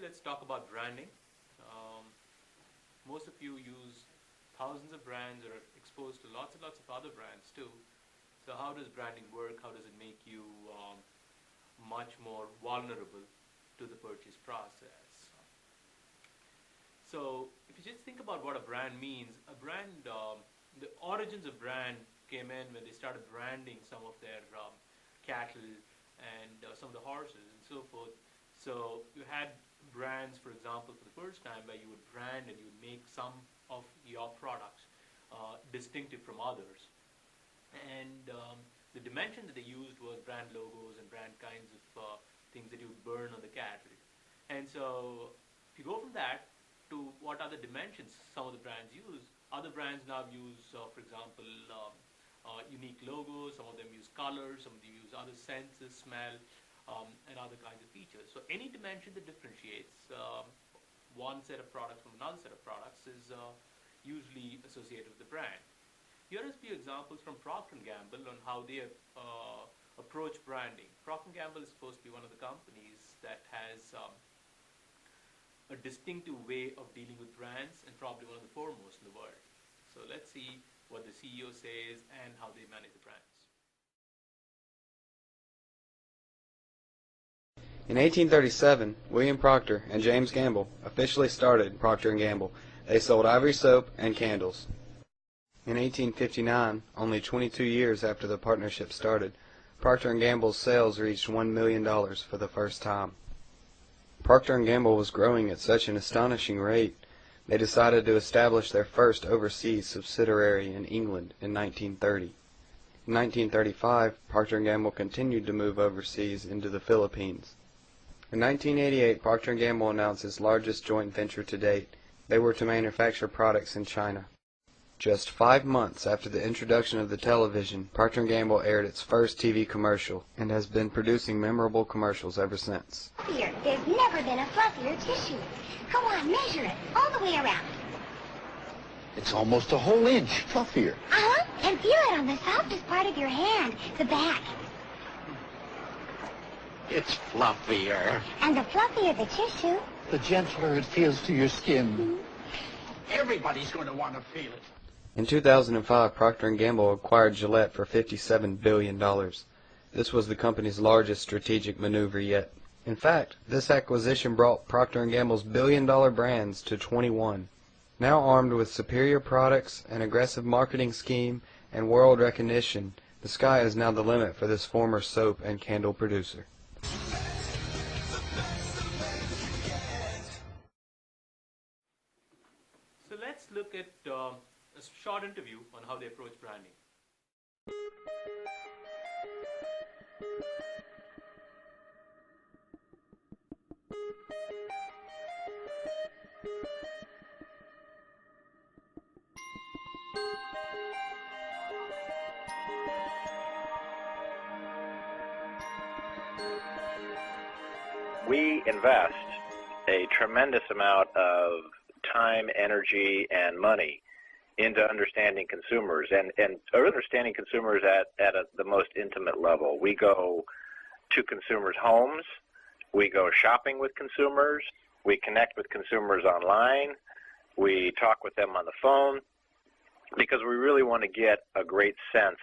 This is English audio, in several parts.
let's talk about branding. Most of you use thousands of brands or are exposed to lots and lots of other brands too. So how does branding work? How does it make you much more vulnerable to the purchase process? So if you just think about what a brand means, a brand, the origins of brand came in when they started branding some of their cattle and some of the horses and so forth. So you had brands, for example, for the first time where you would brand and you would make some of your products distinctive from others. And the dimension that they used was brand logos and brand kinds of things that you would burn on the cattle. And so if you go from that to what other dimensions some of the brands use, other brands now use, for example, unique logos, some of them use colors, some of them use other senses, smell, and other kinds of features. So any dimension that differentiates one set of products from another set of products is usually associated with the brand. Here are a few examples from Procter & Gamble on how they approach branding. Procter & Gamble is supposed to be one of the companies that has a distinctive way of dealing with brands and probably one of the foremost in the world. So let's see what the CEO says and how they manage the brands. In 1837, William Procter and James Gamble officially started Procter & Gamble. They sold ivory soap and candles. In 1859, only 22 years after the partnership started, Procter & Gamble's sales reached $1 million for the first time. Procter & Gamble was growing at such an astonishing rate, they decided to establish their first overseas subsidiary in England in 1930. In 1935, Procter & Gamble continued to move overseas into the Philippines. In 1988, Procter & Gamble announced its largest joint venture to date. They were to manufacture products in China. Just 5 months after the introduction of the television, Procter & Gamble aired its first TV commercial and has been producing memorable commercials ever since. Fluffier. There's never been a fluffier tissue. Go on, measure it all the way around. It's almost a whole inch fluffier. Uh-huh, and feel it on the softest part of your hand, the back. It's fluffier. And the fluffier the tissue, The gentler it feels to your skin. Everybody's going to want to feel it. In 2005, Procter & Gamble acquired Gillette for $57 billion. This was the company's largest strategic maneuver yet. In fact, this acquisition brought Procter & Gamble's billion-dollar brands to 21. Now armed with superior products, an aggressive marketing scheme, and world recognition, the sky is now the limit for this former soap and candle producer. So let's look at a short interview on how they approach branding. We invest a tremendous amount of time, energy, and money into understanding consumers and understanding consumers at the most intimate level. We go to consumers' homes. We go shopping with consumers. We connect with consumers online. We talk with them on the phone because we really want to get a great sense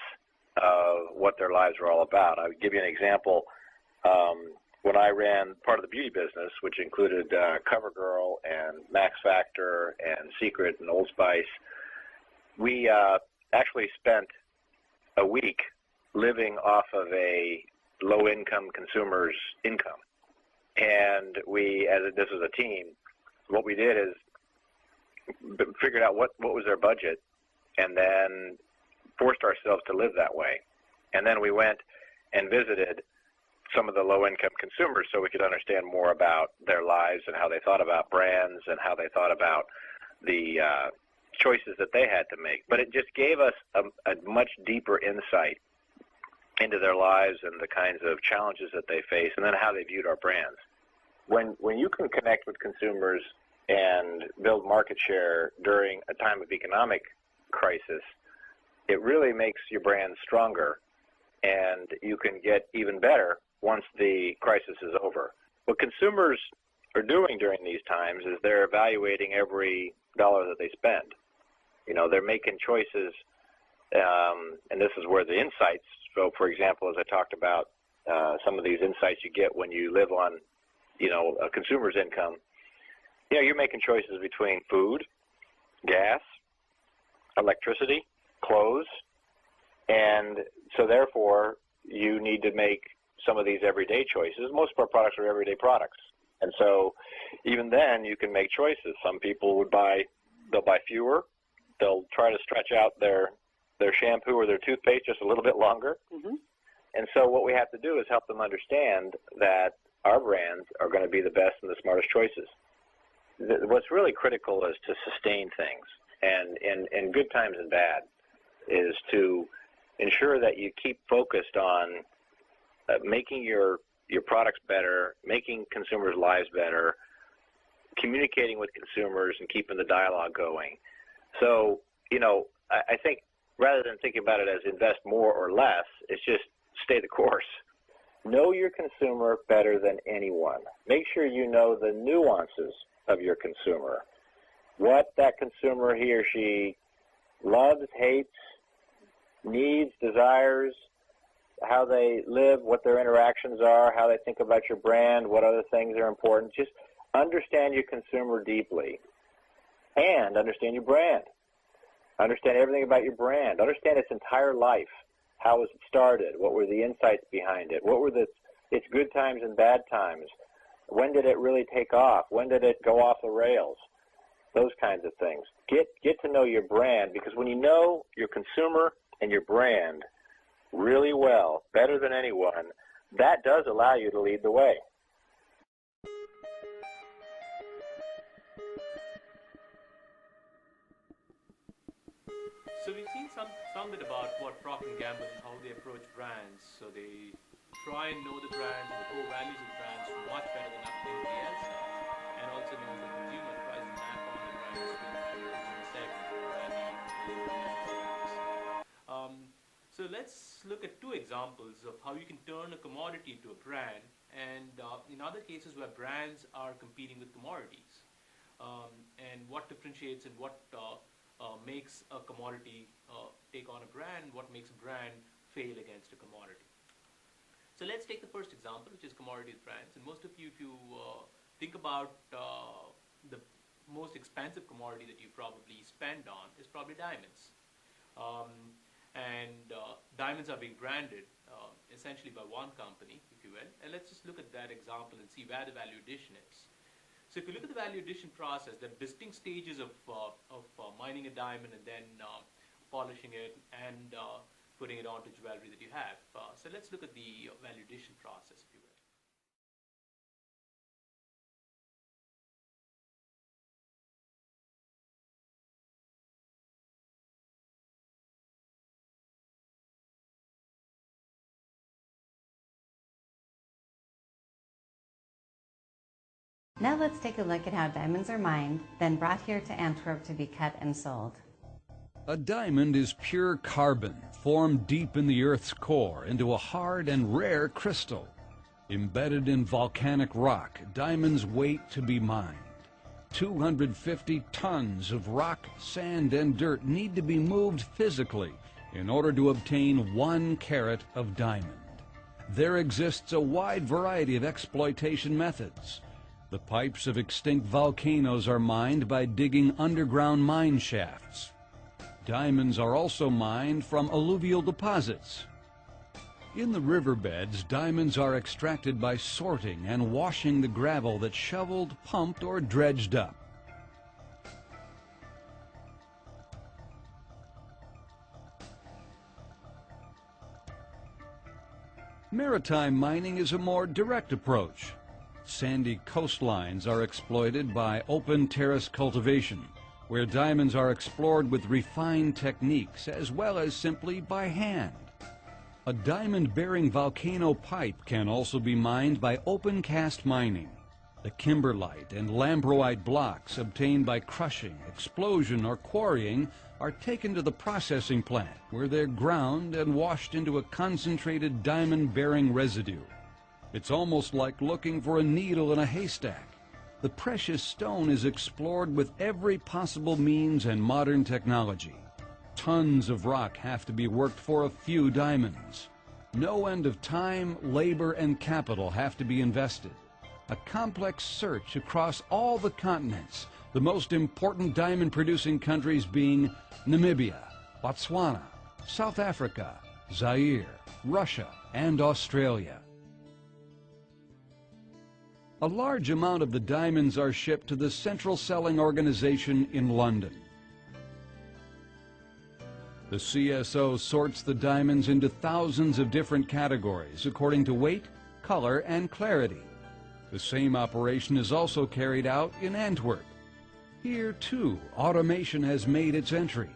of what their lives are all about. I'll give you an example. When I ran part of the beauty business, which included CoverGirl and Max Factor and Secret and Old Spice, we actually spent a week living off of a low-income consumer's income. And we, as this was a team, what we did is figured out what was their budget and then forced ourselves to live that way. And then we went and visited some of the low-income consumers so we could understand more about their lives and how they thought about brands and how they thought about the choices that they had to make. But it just gave us a much deeper insight into their lives and the kinds of challenges that they face and then how they viewed our brands. When you can connect with consumers and build market share during a time of economic crisis, it really makes your brand stronger, and you can get even better once the crisis is over. What consumers are doing during these times is they're evaluating every dollar that they spend. You know, they're making choices, and this is where the insights, so for example, as I talked about, some of these insights you get when you live on, you know, a consumer's income. You know, you're making choices between food, gas, electricity, clothes, and so therefore you need to make some of these everyday choices. Most of our products are everyday products, and so even then you can make choices. Some people they'll buy fewer, they'll try to stretch out their shampoo or their toothpaste just a little bit longer. Mm-hmm. And so what we have to do is help them understand that our brands are going to be the best and the smartest choices. What's really critical is to sustain things, and in good times and bad, is to ensure that you keep focused on making your products better, making consumers' lives better, communicating with consumers, and keeping the dialogue going. So, you know, I think rather than thinking about it as invest more or less, it's just stay the course. Know your consumer better than anyone. Make sure you know the nuances of your consumer, what that consumer, he or she, loves, hates, needs, desires, how they live, what their interactions are, how they think about your brand, what other things are important. Just understand your consumer deeply and understand your brand. Understand everything about your brand. Understand its entire life. How was it started? What were the insights behind it? What were its good times and bad times? When did it really take off? When did it go off the rails? Those kinds of things. Get to know your brand, because when you know your consumer and your brand really well, better than anyone, that does allow you to lead the way. So we've seen some bit about what Procter & Gamble and how they approach brands. So they try and know the brands and the core values of the brands much better than anybody else does, and also knows the consumer, tries to map on the brands to the consumer segment where so let's look at two examples of how you can turn a commodity into a brand, and in other cases where brands are competing with commodities, and what differentiates and what makes a commodity take on a brand, what makes a brand fail against a commodity. So let's take the first example, which is commodities brands. And most of you, if you think about the most expensive commodity that you probably spend on, is probably diamonds. Diamonds are being branded essentially by one company, if you will. And let's just look at that example and see where the value addition is. So if you look at the value addition process, there are distinct stages of mining a diamond and then polishing it and putting it onto jewelry that you have. So let's look at the value addition process, if you will. Now let's take a look at how diamonds are mined, then brought here to Antwerp to be cut and sold. A diamond is pure carbon, formed deep in the Earth's core into a hard and rare crystal. Embedded in volcanic rock, diamonds wait to be mined. 250 tons of rock, sand, and dirt need to be moved physically in order to obtain 1 carat of diamond. There exists a wide variety of exploitation methods. The pipes of extinct volcanoes are mined by digging underground mine shafts. Diamonds are also mined from alluvial deposits. In the riverbeds, diamonds are extracted by sorting and washing the gravel that's shoveled, pumped, or dredged up. Maritime mining is a more direct approach. Sandy coastlines are exploited by open terrace cultivation, where diamonds are explored with refined techniques as well as simply by hand. A diamond-bearing volcano pipe can also be mined by open cast mining. The kimberlite and lamproite blocks obtained by crushing, explosion, or quarrying are taken to the processing plant, where they're ground and washed into a concentrated diamond-bearing residue. It's almost like looking for a needle in a haystack. the precious stone is explored with every possible means and modern technology. Tons of rock have to be worked for a few diamonds. No end of time, labor, and capital have to be invested. A complex search across all the continents, the most important diamond-producing countries being Namibia, Botswana, South Africa, Zaire, Russia, and Australia. A large amount of the diamonds are shipped to the Central Selling Organization in London. The CSO sorts the diamonds into thousands of different categories according to weight, color, and clarity. The same operation is also carried out in Antwerp. Here, too, automation has made its entry.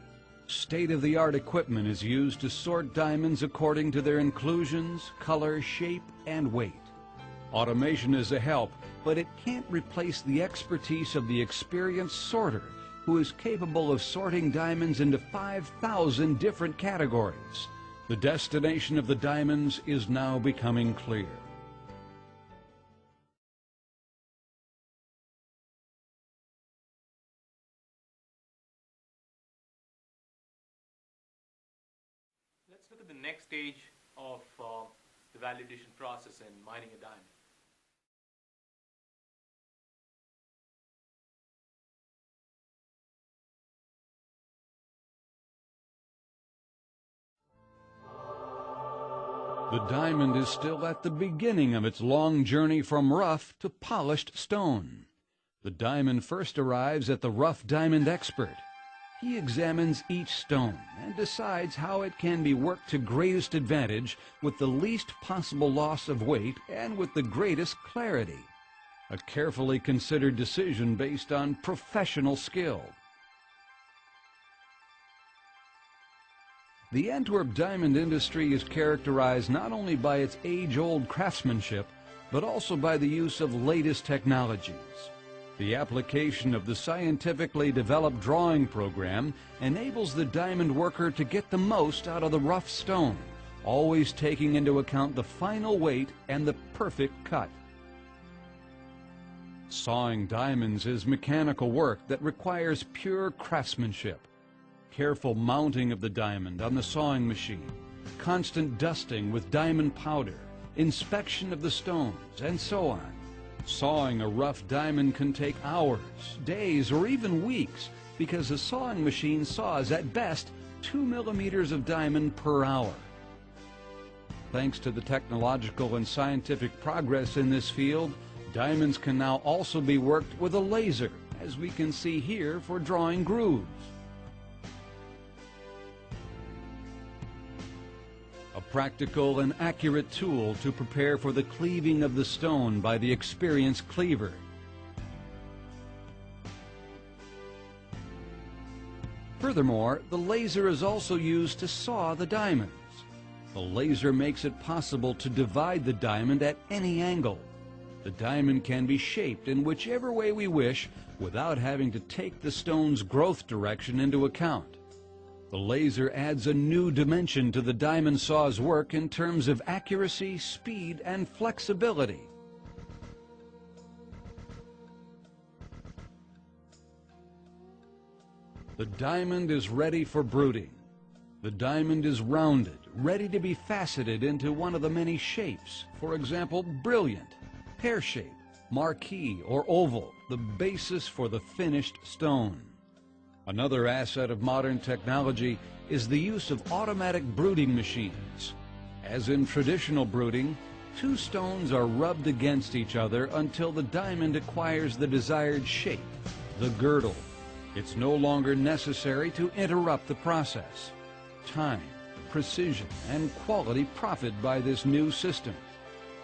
State-of-the-art equipment is used to sort diamonds according to their inclusions, color, shape, and weight. Automation is a help, but it can't replace the expertise of the experienced sorter, who is capable of sorting diamonds into 5,000 different categories. The destination of the diamonds is now becoming clear. Let's look at the next stage of the validation process in mining a diamond. The diamond is still at the beginning of its long journey from rough to polished stone. The diamond first arrives at the rough diamond expert. He examines each stone and decides how it can be worked to greatest advantage with the least possible loss of weight and with the greatest clarity. A carefully considered decision based on professional skill. The Antwerp diamond industry is characterized not only by its age-old craftsmanship, but also by the use of latest technologies. The application of the scientifically developed drawing program enables the diamond worker to get the most out of the rough stone, always taking into account the final weight and the perfect cut. Sawing diamonds is mechanical work that requires pure craftsmanship. Careful mounting of the diamond on the sawing machine, constant dusting with diamond powder, inspection of the stones, and so on. Sawing a rough diamond can take hours, days, or even weeks because the sawing machine saws at best 2 millimeters of diamond per hour. Thanks to the technological and scientific progress in this field, diamonds can now also be worked with a laser, as we can see here for drawing grooves. A practical and accurate tool to prepare for the cleaving of the stone by the experienced cleaver. Furthermore, the laser is also used to saw the diamonds. The laser makes it possible to divide the diamond at any angle. The diamond can be shaped in whichever way we wish without having to take the stone's growth direction into account. The laser adds a new dimension to the diamond saw's work in terms of accuracy, speed, and flexibility. The diamond is ready for bruting. The diamond is rounded, ready to be faceted into one of the many shapes. For example, brilliant, pear-shaped, marquee, or oval, the basis for the finished stone. Another asset of modern technology is the use of automatic bruting machines. As in traditional bruting, two stones are rubbed against each other until the diamond acquires the desired shape, the girdle. It's no longer necessary to interrupt the process. Time, precision, and quality profit by this new system.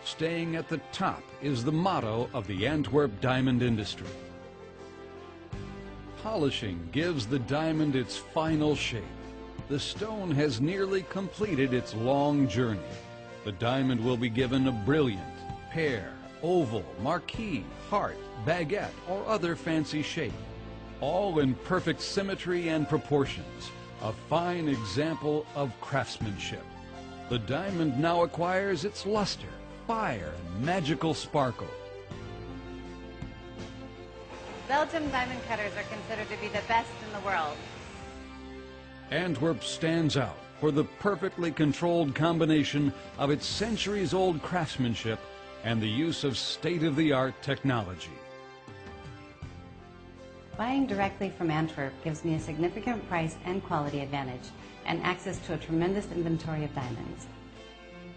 Staying at the top is the motto of the Antwerp diamond industry. Polishing gives the diamond its final shape. The stone has nearly completed its long journey. The diamond will be given a brilliant, pear, oval, marquee, heart, baguette, or other fancy shape, all in perfect symmetry and proportions, a fine example of craftsmanship. The diamond now acquires its luster, fire, and magical sparkle. Belgium diamond cutters are considered to be the best in the world. Antwerp stands out for the perfectly controlled combination of its centuries-old craftsmanship and the use of state-of-the-art technology. Buying directly from Antwerp gives me a significant price and quality advantage and access to a tremendous inventory of diamonds.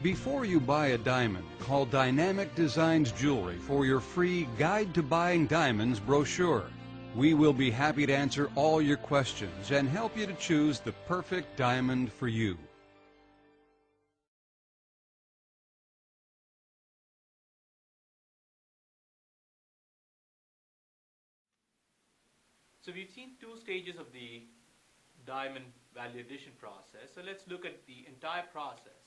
Before you buy a diamond, call Dynamic Designs Jewelry for your free Guide to Buying Diamonds brochure. We will be happy to answer all your questions and help you to choose the perfect diamond for you. So we've seen two stages of the diamond value addition process. So let's look at the entire process.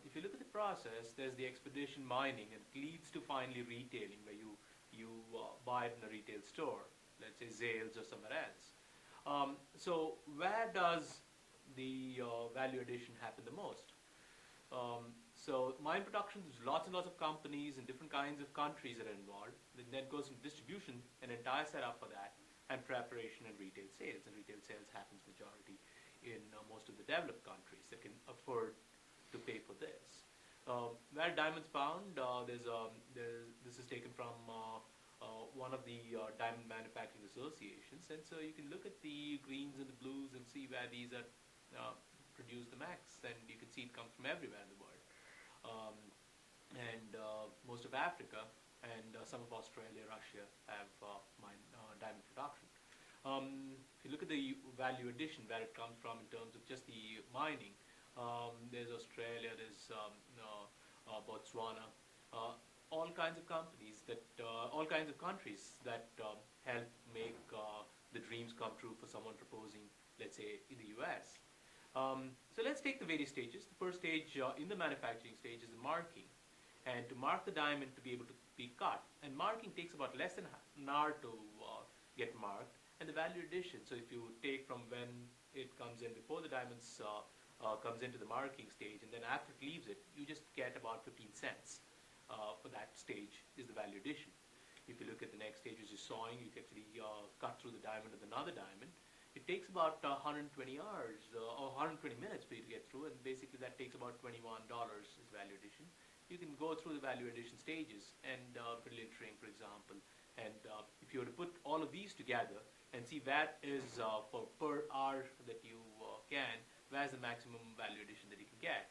If you look at the process, there's the expedition mining, and it leads to finally retailing, where you buy it in a retail store, let's say Zales or somewhere else. So where does the value addition happen the most? So mine production, there's lots and lots of companies in different kinds of countries that are involved. Then goes from distribution, an entire setup for that, and preparation and retail sales. And retail sales happens majority in most of the developed countries that can afford to pay for this. Where diamonds found, this is taken from one of the diamond manufacturing associations, and so you can look at the greens and the blues and see where these are produced the max, and you can see it comes from everywhere in the world, and most of Africa and some of Australia, Russia have diamond production. If you look at the value addition, where it comes from in terms of just the mining, there's Australia, there's Botswana, all kinds of companies that, all kinds of countries that help make the dreams come true for someone proposing, let's say, in the US. So let's take the various stages. The first stage in the manufacturing stage is the marking. And to mark the diamond to be able to be cut, and marking takes about less than an hour to get marked, and the value addition, so if you take from when it comes in before the diamonds comes into the marking stage, and then after it leaves it, you just get about 15 cents for that stage is the value addition. If you look at the next stage, which is sawing, you can actually cut through the diamond with another diamond. It takes about 120 hours or 120 minutes for you to get through, and basically that takes about $21 is value addition. You can go through the value addition stages and brilliantering, for example, and if you were to put all of these together and see that is for per hour that you can, where's the maximum value addition that you can get.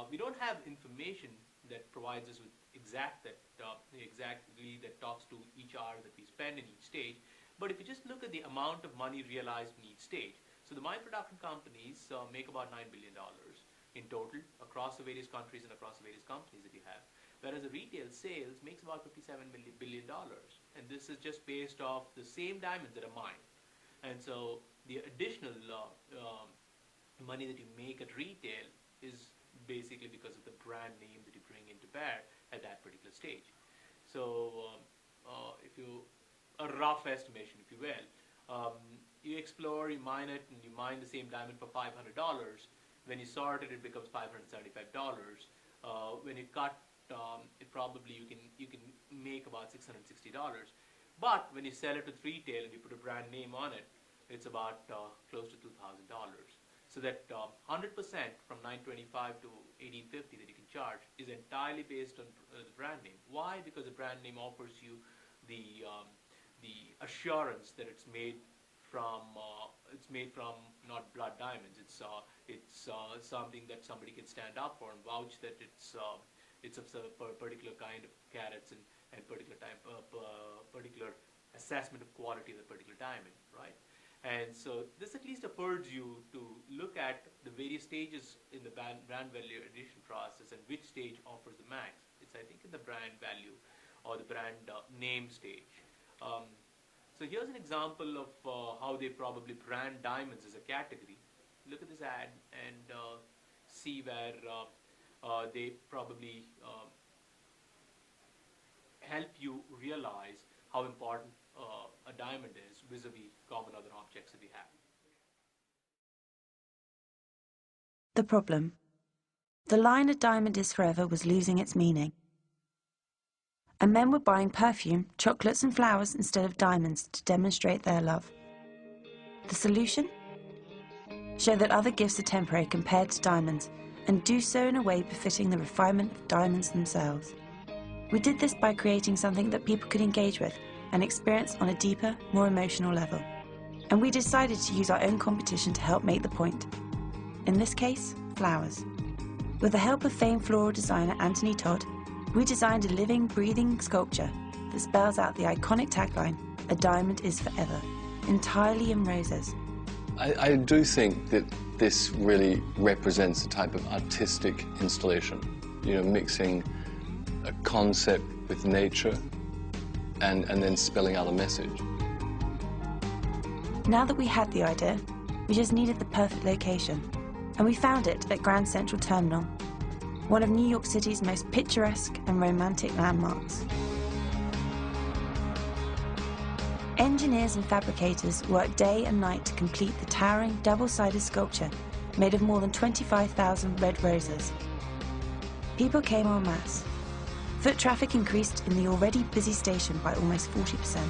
We don't have information that provides us with exactly that talks to each hour that we spend in each stage, but if you just look at the amount of money realized in each stage, so the mine production companies make about $9 billion in total across the various countries and across the various companies that you have, whereas the retail sales makes about $57 billion, and this is just based off the same diamonds that are mined. And so the additional money that you make at retail is basically because of the brand name that you bring into bear at that particular stage. So if you, a rough estimation, if you will, you explore, you mine it, and you mine the same diamond for $500. When you sort it, it becomes $575. When you cut, it probably you can make about $660. But when you sell it with retail and you put a brand name on it, it's about close to $2,000. So that 100% from $925 to $1,850 that you can charge is entirely based on the brand name. Why? Because the brand name offers you the assurance that it's made from not blood diamonds. It's something that somebody can stand up for and vouch that it's a particular kind of carats and particular particular assessment of quality of the particular diamond, right? And so this at least affords you to look at the various stages in the brand value addition process and which stage offers the max. It's, I think, in the brand value or the brand name stage. So here's an example of how they probably brand diamonds as a category. Look at this ad and see where they probably help you realize how important a diamond is vis-a-vis common other objects that we have. The problem. The line "a diamond is forever" was losing its meaning. and men were buying perfume, chocolates and flowers instead of diamonds to demonstrate their love. The solution? Show that other gifts are temporary compared to diamonds, and do so in a way befitting the refinement of diamonds themselves. We did this by creating something that people could engage with and experience on a deeper, more emotional level. And we decided to use our own competition to help make the point. In this case, flowers. With the help of famed floral designer Anthony Todd, we designed a living, breathing sculpture that spells out the iconic tagline, "A diamond is forever," entirely in roses. I do think that this really represents a type of artistic installation, you know, mixing a concept with nature and then spelling out a message. Now that we had the idea, we just needed the perfect location, and we found it at Grand Central Terminal, one of New York City's most picturesque and romantic landmarks. Engineers and fabricators worked day and night to complete the towering double-sided sculpture made of more than 25,000 red roses. People came en masse. Foot traffic increased in the already busy station by almost 40%.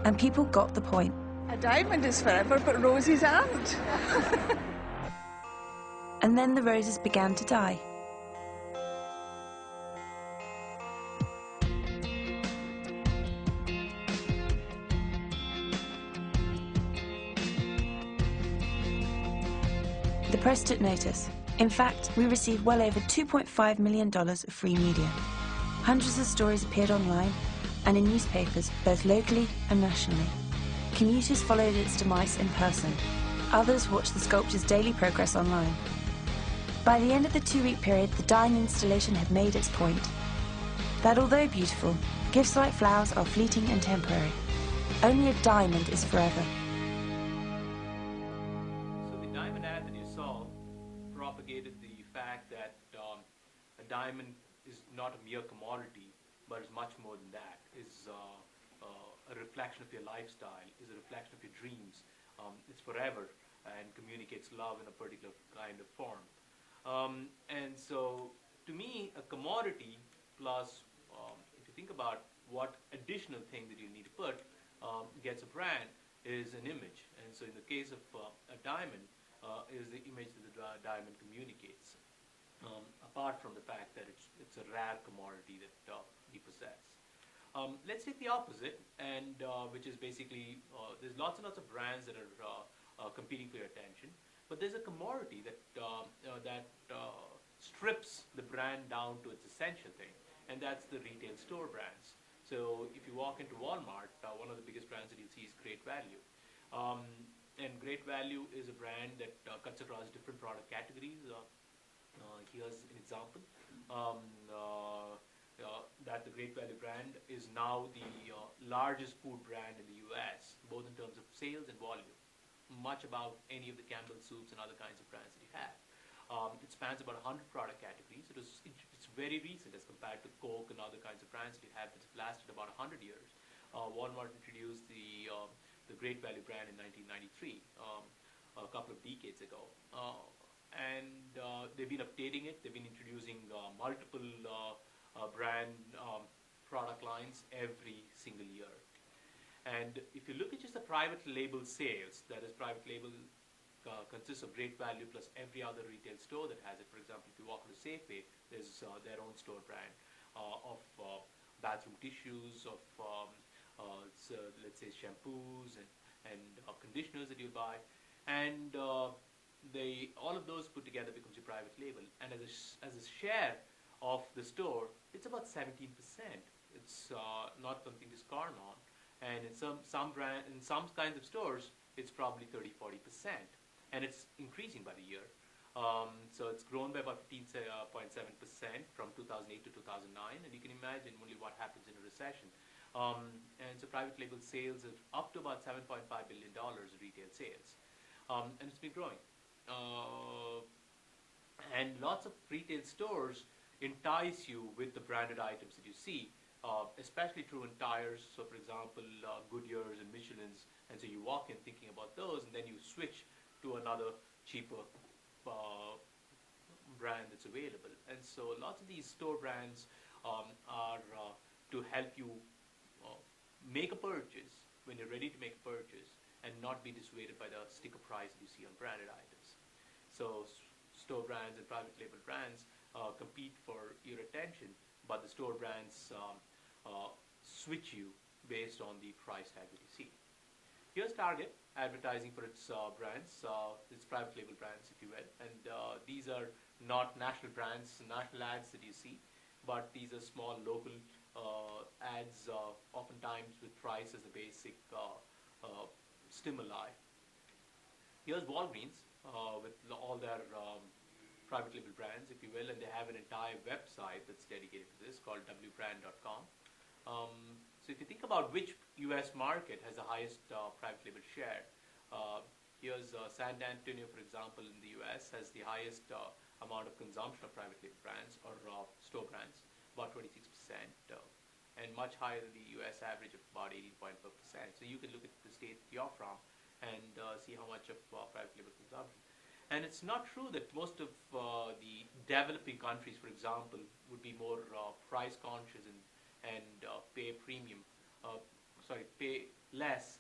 And people got the point. A diamond is forever, but roses aren't. And then the roses began to die. The press took notice. In fact, we received well over $2.5 million of free media. Hundreds of stories appeared online and in newspapers, both locally and nationally. Commuters followed its demise in person. Others watched the sculpture's daily progress online. By the end of the 2-week period, the dying installation had made its point. That although beautiful, gifts like flowers are fleeting and temporary. Only a diamond is forever. So the diamond ad that you saw propagated the fact that a diamond is not a mere commodity, but is much more than that. Is a reflection of your lifestyle, is a reflection of your dreams. It's forever and communicates love in a particular kind of form. And so, to me, a commodity plus, if you think about what additional thing that you need to put gets a brand, is an image. And so, in the case of a diamond, is the image that the diamond communicates. Apart from the fact that it's a rare commodity that we possess. Let's take the opposite, and which is basically there's lots and lots of brands that are competing for your attention, but there's a commodity that strips the brand down to its essential thing, and that's the retail store brands. So if you walk into Walmart, one of the biggest brands that you'll see is Great Value. And Great Value is a brand that cuts across different product categories. Here's an example. That the Great Value brand is now the largest food brand in the US, both in terms of sales and volume, much above any of the Campbell soups and other kinds of brands that you have. It spans about 100 product categories. It's very recent as compared to Coke and other kinds of brands that you have that's lasted about 100 years. Walmart introduced the Great Value brand in 1993, a couple of decades ago. And they've been updating it. They've been introducing multiple brand product lines every single year. And if you look at just the private label sales, that is private label consists of Great Value plus every other retail store that has it. For example, if you walk into Safeway, there's their own store brand of bathroom tissues, of let's say shampoos and conditioners that you buy, and all of those put together becomes your private label. And as a share of the store, it's about 17%. It's not something to scorn on. And in some kinds of stores, it's probably 30-40%, and it's increasing by the year. So it's grown by about 15.7% from 2008 to 2009, and you can imagine only what happens in a recession. And so private label sales are up to about $7.5 billion in retail sales, and it's been growing. And lots of retail stores entice you with the branded items that you see, especially true in tires. So for example, Goodyears and Michelin's, and so you walk in thinking about those, and then you switch to another cheaper brand that's available. And so lots of these store brands are to help you make a purchase when you're ready to make a purchase and not be dissuaded by the sticker price that you see on branded items. So store brands and private label brands compete for your attention, but the store brands switch you based on the price tag that you see. Here's Target advertising for its brands, its private label brands, if you will, and these are not national brands, national ads that you see, but these are small local ads, oftentimes with price as the basic stimuli. Here's Walgreens with all their private label brands, if you will, and they have an entire website that's dedicated to this called wbrand.com. So if you think about which U.S. market has the highest private label share, here's San Antonio, for example, in the U.S. has the highest amount of consumption of private label brands or store brands, about 26%, and much higher than the U.S. average of about 18.4%. So you can look at the state you're from and see how much of private label consumption. And it's not true that most of the developing countries, for example, would be more price conscious and pay less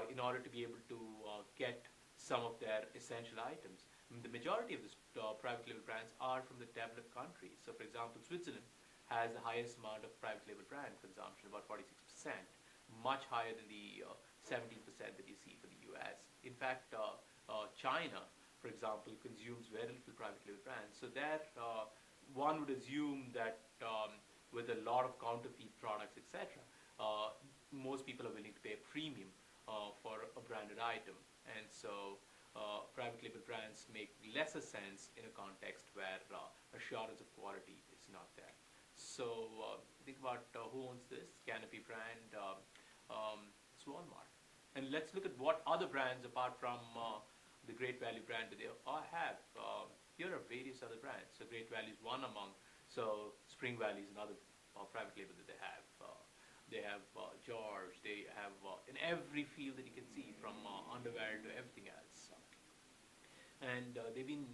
in order to be able to get some of their essential items. The majority of the private label brands are from the developed countries. So, for example, Switzerland has the highest amount of private label brand consumption, about 46%, much higher than the 17% that you see for the US. In fact, China, for example, consumes very little private label brands. So there, one would assume that with a lot of counterfeit products, etc., most people are willing to pay a premium for a branded item. And so private label brands make lesser sense in a context where assurance of quality is not there. So think about who owns this Canopy brand. It's Walmart. And let's look at what other brands apart from the Great Value brand that they have. Here are various other brands. So Great Value is one among. So Spring Valley is another private label that they have. They have George. They have in every field that you can see, from underwear to everything else. And they've been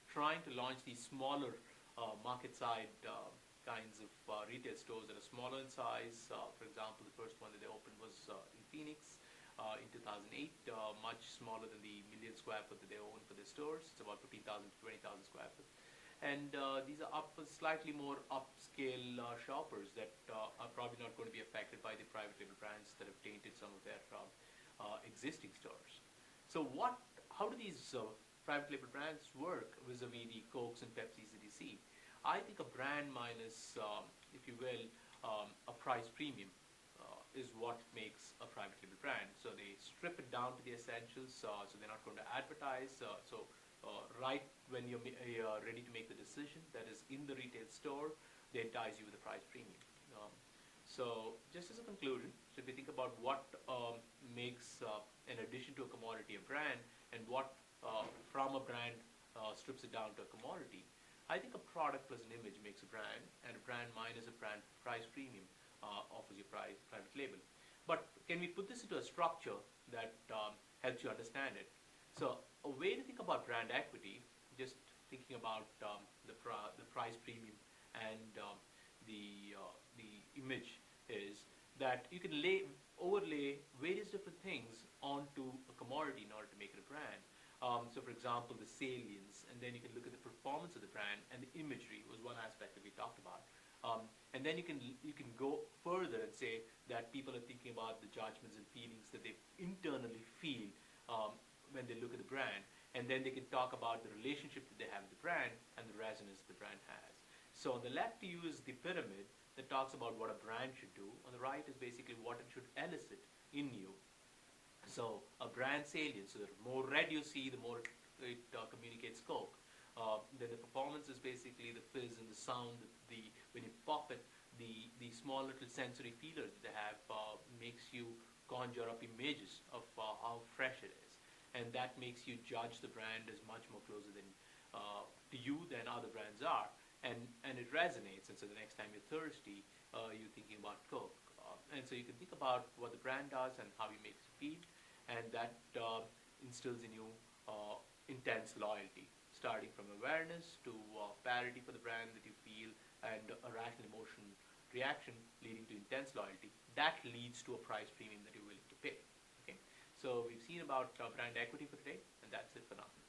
trying to launch these smaller market side kinds of retail stores that are smaller in size. For example, the first one that they opened was in Phoenix in 2008, much smaller than the million square foot that they own for their stores. It's about 15,000 to 20,000 square foot. And these are slightly more upscale shoppers that are probably not going to be affected by the private label brands that have tainted some of their existing stores. So how do these private label brands work vis-a-vis the Cokes and Pepsis that you see? I think a brand minus, if you will, a price premium is what makes a private label brand. So they strip it down to the essentials, so they're not going to advertise. Right when you're ready to make the decision, that is in the retail store, they entice you with a price premium. So just as a conclusion, so if you think about what makes an addition to a commodity a brand, and what from a brand strips it down to a commodity, I think a product plus an image makes a brand, and a brand minus a brand price premium offers you private label. But can we put this into a structure that helps you understand it? So a way to think about brand equity, just thinking about the price premium and the image, is that you can overlay various different things onto a commodity in order to make it a brand. So for example, the salience, and then you can look at the performance of the brand, and the imagery was one aspect that we talked about. And then you can go further and say that people are thinking about the judgments and feelings that they internally feel when they look at the brand, and then they can talk about the relationship that they have with the brand and the resonance the brand has. So on the left you use the pyramid that talks about what a brand should do. On the right is basically what it should elicit in you. So a brand salience, so the more red you see, the more it communicates Coke. Then the performance is basically the fizz and the sound, when you pop it, the small little sensory feelers that they have makes you conjure up images of how fresh it is. And that makes you judge the brand as much more closer to you than other brands are. And it resonates, and so the next time you're thirsty, you're thinking about Coke. And so you can think about what the brand does and how it makes you feel, and that instills in you intense loyalty. starting from awareness to parity for the brand that you feel, and a rational emotion reaction leading to intense loyalty. That leads to a price premium that you're willing to pay. Okay, so we've seen about brand equity for today, and that's it for now.